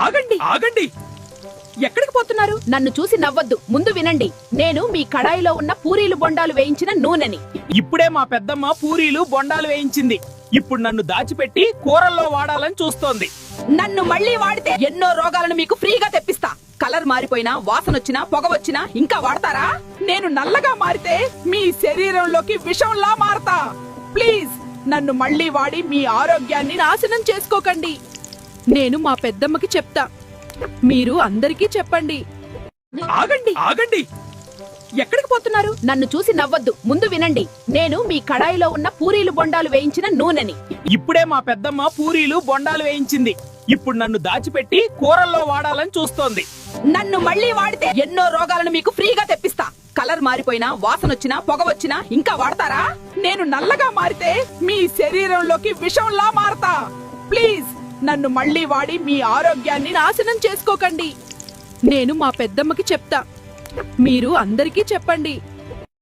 ఆగండి ఆగండి, ఎక్కడికి పోతున్నారు? నన్ను చూసి నవ్వొద్దు, ముందు వినండి. నేను మీ కడాయిలో ఉన్న పూరీలు బొండాలు వేయించిన నూనెని. ఇప్పుడే మా పెద్దమ్మ పూరీలు బొండాలు వేయించింది. ఇప్పుడు నన్ను దాచిపెట్టి కూరల్లో వాడాలని చూస్తోంది. నన్ను మళ్ళీ వాడితే ఎన్నో రోగాలను మీకు ఫ్రీగా తెప్పిస్తా. కలర్ మారిపోయినా, వాసన వచ్చినా, పొగ వచ్చినా ఇంకా వాడతారా? నేను నల్లగా మారితే మీ శరీరంలోకి విషంలా మారతా. ప్లీజ్ నన్ను మళ్ళీ వాడి మీ ఆరోగ్యాన్ని నాశనం చేసుకోకండి. నేను మా పెద్దమ్మకి చెప్తా, మీరు అందరికీ చెప్పండి. ఆగండి ఆగండి, ఎక్కడికి పోతున్నారు? నన్ను చూసి నవ్వొద్దు, ముందు వినండి. నేను మీ కడాయిలో ఉన్న పూరీలు బొండాలు వేయించిన నూనెని. ఇప్పుడే మా పెద్దమ్మ పూరీలు బొండాలు వేయించింది. ఇప్పుడు నన్ను దాచిపెట్టి కూరల్లో వాడాలని చూస్తోంది. నన్ను మళ్ళీ వాడితే ఎన్నో రోగాలను మీకు ఫ్రీగా తెప్పిస్తా. కలర్ మారిపోయినా, వాసన వచ్చినా, పొగ వచ్చినా ఇంకా వాడతారా? నేను నల్లగా మారితే మీ శరీరంలోకి విషంలా మారతా. ప్లీజ్ నన్ను మళ్ళీ వాడి మీ ఆరోగ్యాన్ని నాశనం చేసుకోకండి. నేను మా పెద్దమ్మకి చెప్తా, మీరు అందరికీ చెప్పండి.